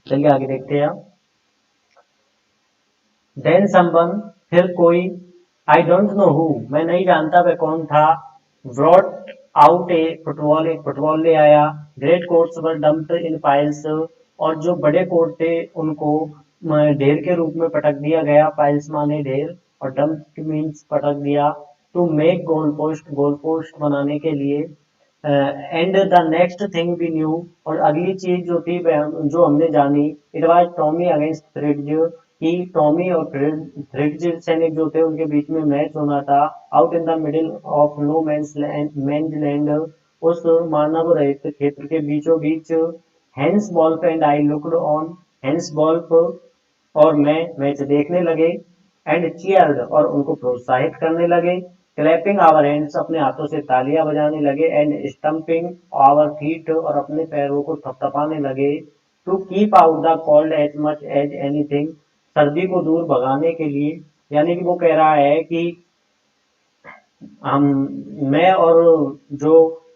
चलिए आगे देखते हैं। देन समवन, फिर कोई, आई डोंट नो हु, मैं नहीं जानता वह कौन था, ब्रॉट आउट ए फुटबॉल, एक फुटबॉल ले आया, ग्रेट कोट्स वर डम्प्ड इन पाइल्स, और जो बड़े कोट थे उनको ढेर के रूप में पटक दिया गया, पाइल्स माने ढेर, और डम्प मीन्स पटक दिया, टू मेक गोल पोस्ट बनाने के लिए। And the next thing we knew, और अगली चीज जो थी जो हमने जानी, it was Tommy against Fritz, कि टॉमी और फ्रिड्ज सैनिक जो थे उनके बीच में मैच होना था, out in the middle of no man's land, उस मानव रहित क्षेत्र के बीचों बीच। Hans Wolf and I looked on, Hans Wolf और मैं मैच देखने लगे, एंड चीयर्ड और उनको प्रोत्साहित करने लगे, क्लैपिंग आवर हैंड्स अपने हाथों से तालियां बजाने लगे, एंड स्टंपिंग आवर फीट और अपने पैरों को थपथपाने लगे, to keep out the cold as much as anything, सर्दी को दूर भगाने के लिए। यानी कि वो कह रहा है कि हम मैं और जो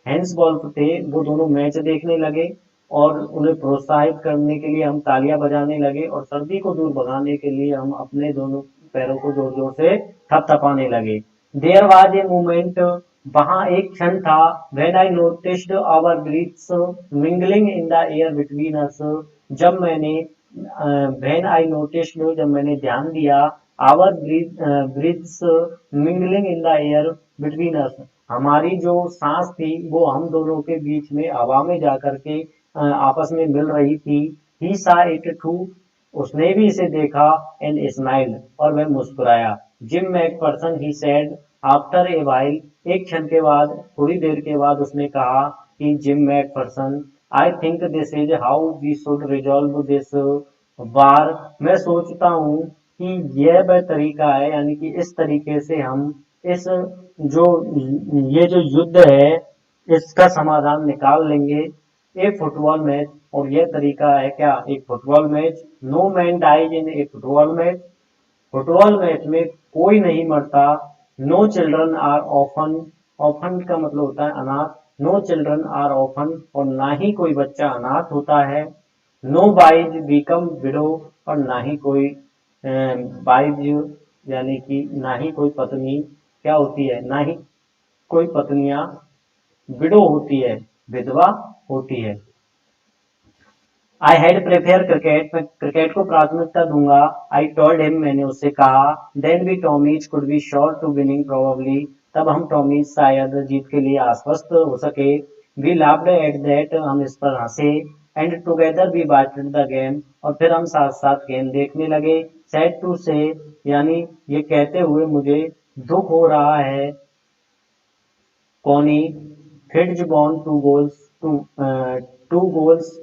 हैंस बॉल्फ थे वो दोनों मैच देखने लगे, और उन्हें प्रोत्साहित करने के लिए हम तालियां बजाने लगे, और सर्दी को दूर भगाने के लिए हम अपने दोनों पैरों को जोर जोर से थपथपाने लगे। देयर वाज ए मोमेंट, वहां एक क्षण था, when I noticed our breaths mingling in the air between us, जब मैंने व्हेन आई नोटिस्ड जब मैंने ध्यान दिया, our breaths mingling in the air between us, हमारी जो सांस थी वो हम दोनों के बीच में हवा में जाकर के आपस में मिल रही थी। ही सा इट टू, उसने भी इसे देखा, एंड स्माइल्ड और वह मुस्कुराया। Gym Macpherson, he said after a while, एक क्षण के बाद, थोड़ी देर के बाद उसने कहा कि Jim McPherson, I think this is how we should resolve this war, मैं सोचता हूँ कि यह वह तरीका है, यानी कि इस तरीके से हम इस जो ये जो युद्ध है इसका समाधान निकाल लेंगे। एक फुटबॉल मैच, और यह तरीका है क्या, एक football match. No man dies in a football match, football match में कोई नहीं मरता। No children are orphan, orphan का मतलब होता है अनाथ, नो चिल्ड्रन आर ऑफन, और ना ही कोई बच्चा अनाथ होता है। नो वाइज बिकम विडो, और ना ही कोई वाइज यानी कि ना ही कोई पत्नी क्या होती है, ना ही कोई पत्नियां विडो होती है, विधवा होती है। आई हैड प्रेफर क्रिकेट, मैं क्रिकेट को प्राथमिकता दूंगा। आई टोल्ड हिम, मैंने उससे कहा। Then we Tommies could be sure to winning probably, तब हम टॉमीज शायद जीत के लिए आश्वस्त हो सके। वी लाफ्ड एट दैट, हम इस पर हंसे। And together we watched the game, और फिर हम साथ साथ गेम देखने लगे। सैड टू से, यानी ये कहते हुए मुझे दुख हो रहा है, Connie Fitz born two goals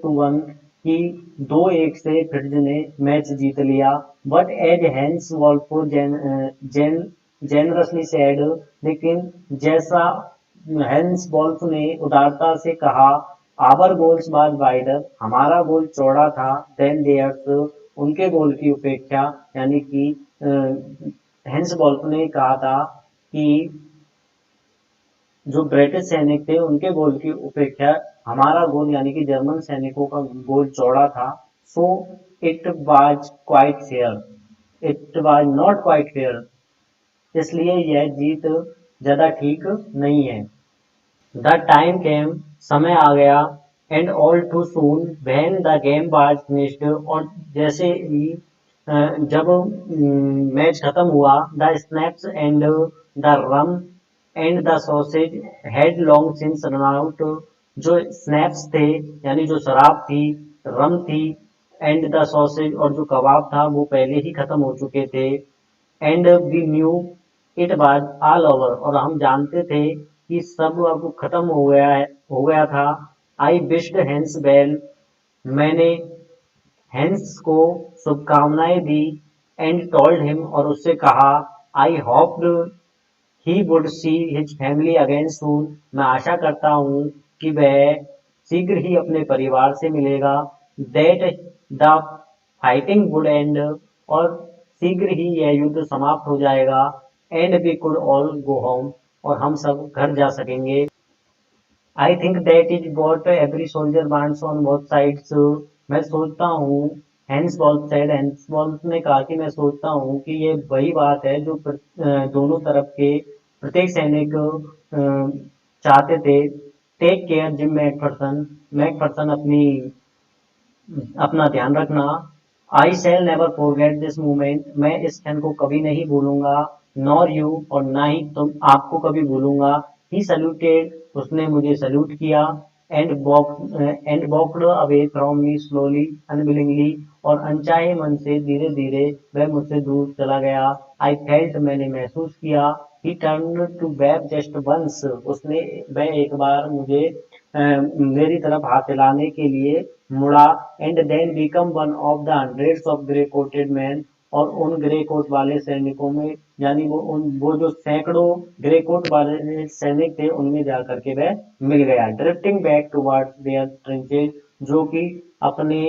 to one, की 2-1 से फिट्ज ने मैच जीत लिया। But as Hans Wolf generously said, लेकिन जैसा हैंस वॉल्फ ने उदारता से कहा, आवर गोल्स वाज वाइडर, हमारा गोल चौड़ा था, देन देयर्स, उनके गोल की उपेक्षा, यानी कि हैंस वॉल्फ ने कहा था कि जो ब्रिटिश सैनिक थे उनके गोल की उपेक्षा हमारा गोल यानी कि जर्मन सैनिकों का गोल चौड़ा था। So it was quite fair, it was not quite fair, इसलिए यह जीत ज्यादा ठीक नहीं है। द टाइम केम, समय आ गया, and all too soon when the game was finished, और जैसे ही जब मैच खत्म हुआ, the snaps and the rum and the sausage had long since run out, जो स्नैप्स थे यानी जो शराब थी, रम थी, एंड द सॉसेज और जो कबाब था वो पहले ही खत्म हो चुके थे। And we knew it was all over, और हम जानते थे कि सब अब खत्म हो गया था। आई विश्ड हैंस वेल, मैंने हैंस को शुभकामनाएं दी। एंड टोल्ड हिम, और उससे कहा, I hoped he would see his family again soon, मैं आशा करता हूँ कि वह शीघ्र ही अपने परिवार से मिलेगा। That the fighting would end, और शीघ्र ही यह युद्ध समाप्त हो जाएगा। And we could all go home, और हम सब घर जा सकेंगे। I think that is what every soldier wants on both sides, मैं सोचता हूँ, हैंसबॉल्ट सेड, हैंसबॉल्ट ने कहा कि मैं सोचता हूँ कि ये वही बात है जो दोनों तरफ के प्रत्येक सैनिक चाहते थे। Take care Jim McPherson, McPherson अपना ध्यान रखना। I shall never forget this moment, मैं इस क्षण को कभी नहीं भूलूंगा। नॉर यू, और ना ही तुम, आपको कभी भूलूंगा। ही सल्यूटेड, उसने मुझे सल्यूट किया। And walked away from me slowly unwillingly, और अनचाहे मन से धीरे धीरे वह मुझसे दूर चला गया। आई फेल्ट, मैंने महसूस किया। He turn to back just once, उसने वह एक बार मुझे मेरी तरफ हाथ हिलाने के लिए मुड़ा। And then become one of the hundreds of grey coated men, और उन ग्रे कोट वाले सैनिकों में, यानी वो जो सैकड़ों ग्रे कोट वाले सैनिक थे उनमें जाकर के वह मिल गया। Drifting back towards their tranches, जो कि अपने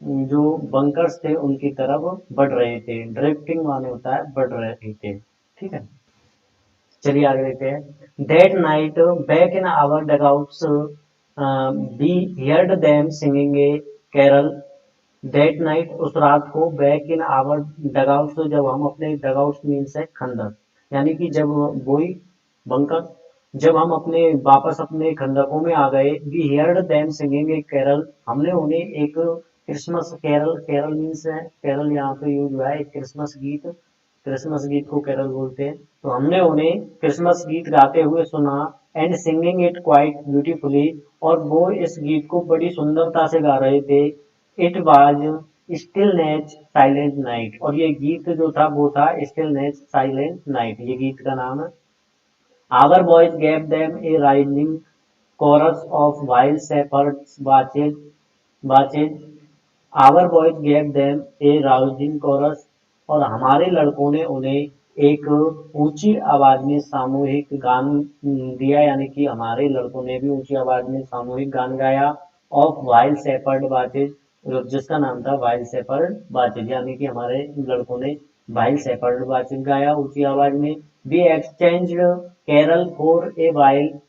जो बंकर्स थे उनकी तरफ बढ़ रहे थे। ड्रिफ्टिंग माने होता है बढ़ रहे थे। ठीक है, चलिए आगे देखते हैं। That night back in our dugouts we heard them singing a carol. That night, उस रात को, बैक इन आवर डगआउट्स, जब हम अपने डगआउट्स मीन्स है खंदक, यानी कि जब बोई बंकर, जब हम अपने वापस अपने खंदकों में आ गए। We heard them singing a carol, हमने उन्हें एक क्रिसमस कैरल, कैरल मीन्स है कैरल यहाँ पे यूज हुआ है, एक क्रिसमस गीत, क्रिसमस गीत को कैरल बोलते हैं। तो हमने उन्हें क्रिसमस गीत गाते हुए सुना। And singing it quite beautifully, और वो इस गीत को बड़ी सुंदरता से गा रहे थे। It was stillness silent night, और ये गीत जो था वो था स्टिलनेस साइलेंट नाइट, ये गीत का नाम है। Our boys gave them a rising chorus of while shepherds watches, our boys gave them a rousing chorus, और हमारे लड़कों ने उन्हें एक ऊंची आवाज में सामूहिक गान दिया, यानी कि हमारे लड़कों ने भी ऊंची आवाज में सामूहिक गान गाया। ऑफ वाइल्ड शेपर्ड बाचेज, जिसका नाम था वाइल्ड शेपर्ड बाचेज, यानी कि हमारे लड़कों ने वाइल्ड शेपर्ड बाचेज गाया ऊंची आवाज में। We exchange carol for a while,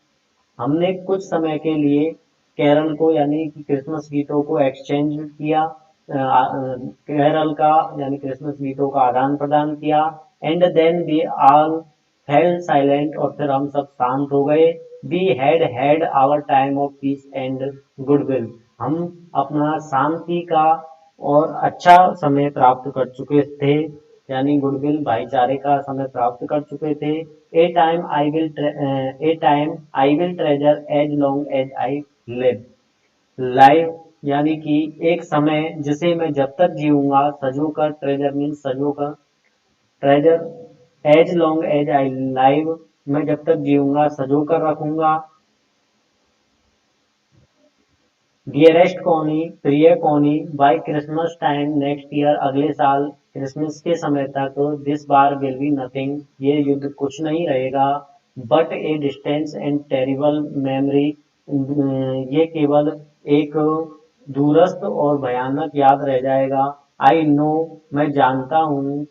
हमने कुछ समय के लिए कैरल को, यानी कि क्रिसमस गीतों को एक्सचेंज किया, कैरल का यानी क्रिसमस गीतों का आदान प्रदान किया। And then we all fell silent, और फिर हम सब शांत हो गए। We had had our time of peace and goodwill, हम अपना शांति का और अच्छा समय प्राप्त कर चुके थे, यानी गुडविल भाईचारे का समय प्राप्त कर चुके थे। A time I will treasure as long as I live, live यानी कि एक समय जिसे मैं जब तक जीऊंगा सजो कर, ट्रेजर मीन सजो कर, treasure, as long as I live, मैं जब तक जीऊंगा सजो कर रखूंगा। डियरेस्ट कॉनी, प्रिय Connie, by Christmas time next year, अगले साल क्रिसमस के समय तक, this war will be nothing, ये युद्ध कुछ नहीं रहेगा। But a distance and terrible memory, ये केवल एक दूरस्थ और भयानक याद रह जाएगा। आई नो, मैं जानता हूँ,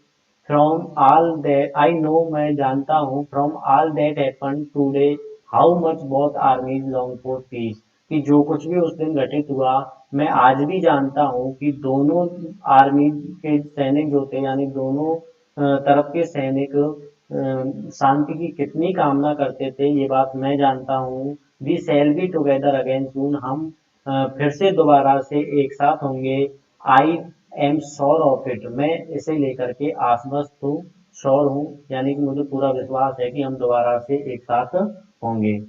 from all that, I know, मैं जानता हूँ, from all that happen today, how much both आर्मीज long for piece, कि जो कुछ भी उस दिन घटित हुआ, मैं आज भी जानता हूँ कि दोनों आर्मी के सैनिक जो थे, यानी दोनों तरफ के सैनिक शांति की कितनी कामना करते थे, ये बात मैं जानता हूँ। We shall be together again soon, हम फिर से दोबारा से एक साथ होंगे। I am sure of it, मैं इसे लेकर के आश्वस्त हूँ, श्योर हूँ, यानी कि मुझे पूरा विश्वास है कि हम दोबारा से एक साथ होंगे।